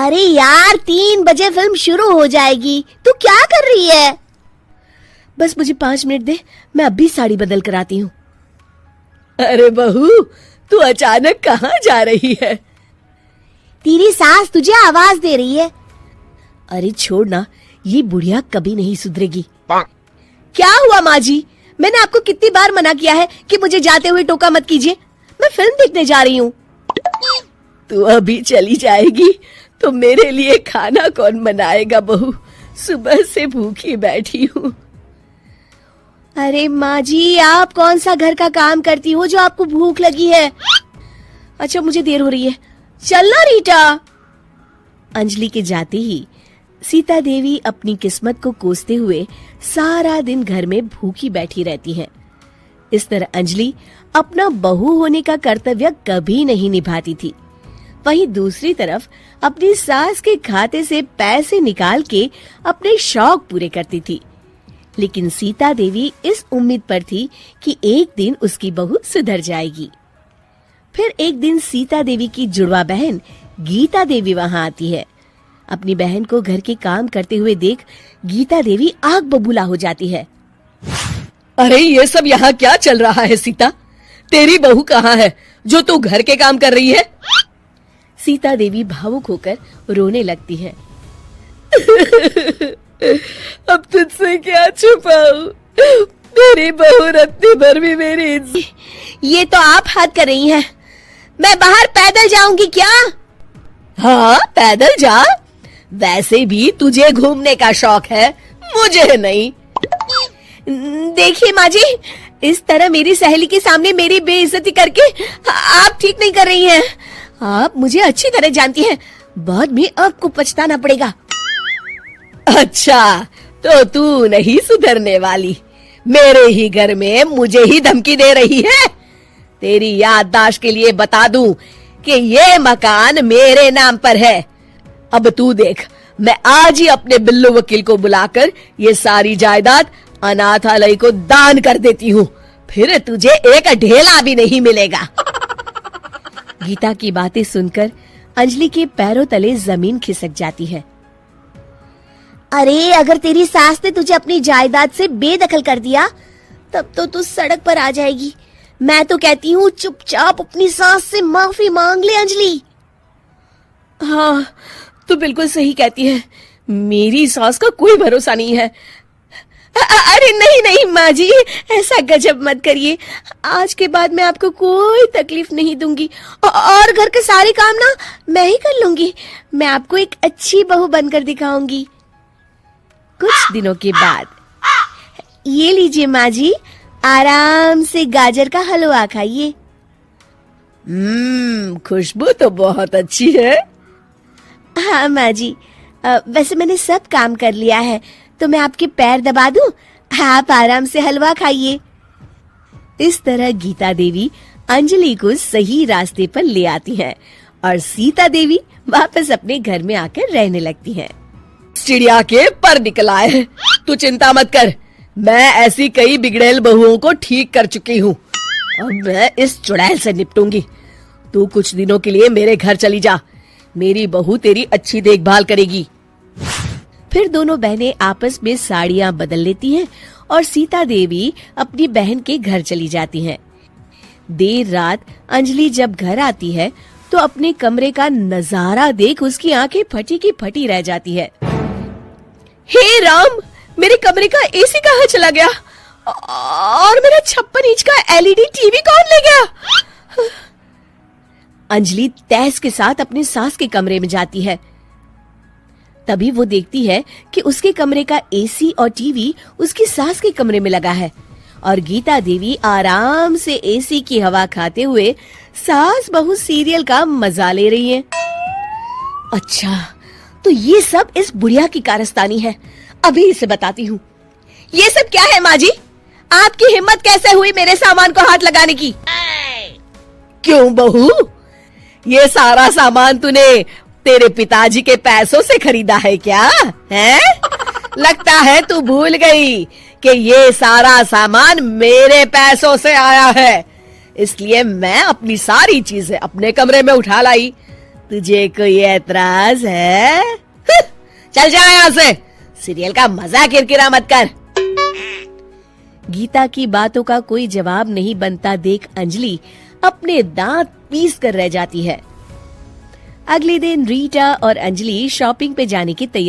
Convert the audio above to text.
अरे यार 3 बजे फिल्म शुरू हो जाएगी, तू क्या कर रही है? बस मुझे 5 मिनट दे, मैं अभी साड़ी बदल कर आती हूँ। अरे बहू, तू अचानक कहाँ जा रही है? तेरी सास तुझे आवाज दे रही है। अरे छोड़ ना, ये बुढ़िया कभी नहीं सुधरेगी। क्या हुआ माँ जी? मैंने आपको कितनी बार मना किया है कि मुझे जाते हुए टोका मत कीजिए। मैं फिल्म देखने जा रही हूँ। तू अभी चली जाएगी तो मेरे लिए खाना कौन बनाएगा बहू? सुबह से भूखी बैठी हूँ। अरे माँ जी, आप कौन सा घर का काम करती हो जो आपको भूख लगी है? अच्छा, मुझे देर हो रही है, चलना रीटा। अंजलि के जाते ही सीता देवी अपनी किस्मत को कोसते हुए सारा दिन घर में भूखी बैठी रहती है। इस तरह अंजलि अपना बहू होने का कर्तव्य कभी नहीं निभाती थी। वहीं दूसरी तरफ अपनी सास के खाते से पैसे निकाल के अपने शौक पूरे करती थी। लेकिन सीता देवी इस उम्मीद पर थी कि एक दिन उसकी बहू सुधर जाएगी। फिर एक दिन सीता देवी की जुड़वा बहन गीता देवी वहां आती है। अपनी बहन को घर के काम करते हुए देख गीता देवी आग बबूला हो जाती है। अरे ये सब यहाँ क्या चल रहा है सीता? तेरी बहू कहाँ है जो तू घर के काम कर रही है? सीता देवी भावुक होकर रोने लगती है। अब तुझसे क्या छुपाऊं? मेरी बहू रत्ती भर भी मेरी ये तो आप हद कर रही हैं। मैं बाहर पैदल जाऊंगी क्या? हाँ, पैदल जा। वैसे भी तुझे घूमने का शौक है, मुझे नहीं। देखिए माँ जी, इस तरह मेरी सहेली के सामने मेरी बेइज्जती करके आप ठीक नहीं कर रही हैं। आप मुझे अच्छी तरह जानती हैं, बाद में आपको पछताना पड़ेगा। अच्छा, तो तू नहीं सुधरने वाली। मेरे ही घर में मुझे ही धमकी दे रही है। तेरी याददाश्त के लिए बता दूं कि ये मकान मेरे नाम पर है। अब तू देख, मैं आज ही अपने बिल्लू वकील को बुलाकर ये सारी जायदाद अनाथालय को दान कर देती हूँ। फिर तुझे एक ढेला भी नहीं मिलेगा। गीता की बातें सुनकर अंजलि के पैरों तले जमीन खिसक जाती है। अरे अगर तेरी सास ने तुझे अपनी जायदाद से बेदखल कर दिया तब तो तू सड़क पर आ जाएगी। मैं तो कहती हूँ चुपचाप अपनी सास से माफी मांग ले अंजलि। हाँ, तू बिल्कुल सही कहती है। मेरी सास का कोई भरोसा नहीं है। अरे नहीं नहीं माँ जी, ऐसा गजब मत करिए। आज के बाद मैं आपको कोई तकलीफ नहीं दूंगी और घर के सारे काम ना मैं ही कर लूंगी। मैं आपको एक अच्छी बहू बनकर दिखाऊंगी। कुछ दिनों के बाद, ये लीजिए माँ जी, आराम से गाजर का हलवा खाइए। खुशबू तो बहुत अच्छी है। हाँ माँ जी, वैसे मैंने सब काम कर लिया है, तो मैं आपके पैर दबा दूं? आप आराम से हलवा खाइए। इस तरह गीता देवी अंजलि को सही रास्ते पर ले आती है और सीता देवी वापस अपने घर में आकर रहने लगती है। चिड़िया के पर निकल आए। तू चिंता मत कर, मैं ऐसी कई बिगड़ैल बहुओं को ठीक कर चुकी हूँ। अब मैं इस चुड़ैल से निपटूंगी। तू कुछ दिनों के लिए मेरे घर चली जा। मेरी बहू तेरी अच्छी देखभाल करेगी। फिर दोनों बहनें आपस में साड़ियां बदल लेती हैं और सीता देवी अपनी बहन के घर चली जाती हैं। देर रात अंजलि जब घर आती है तो अपने कमरे का नजारा देख उसकी आंखें फटी की फटी रह जाती है। हे राम, मेरे कमरे का एसी कहाँ चला गया? और मेरा 56 इंच का एलईडी टीवी कौन ले गया? अंजलि तहस के साथ अपने सास के कमरे में जाती है। तभी वो देखती है कि उसके कमरे का एसी और टीवी उसकी सास के कमरे में लगा है और गीता देवी आराम से एसी की हवा खाते हुए सास बहू सीरियल का मजा ले रही है। अच्छा, तो ये सब इस बुढ़िया की कारस्तानी है। अभी इसे बताती हूँ। ये सब क्या है माँ जी? आपकी हिम्मत कैसे हुई मेरे सामान को हाथ लगाने की? क्यों बहू, ये सारा सामान तूने तेरे पिताजी के पैसों से खरीदा है क्या? है? लगता है तू भूल गई कि ये सारा सामान मेरे पैसों से आया है। इसलिए मैं अपनी सारी चीजें अपने कमरे में उठा लाई। तुझे कोई एतराज है? चल जा यहाँ से, सीरियल का मजा किरकिरा मत कर। गीता की बातों का कोई जवाब नहीं बनता देख अंजलि अपने दांत पीस कर रह जाती है। अगले दिन रीटा और अंजलि शॉपिंग पे जाने की तैयारी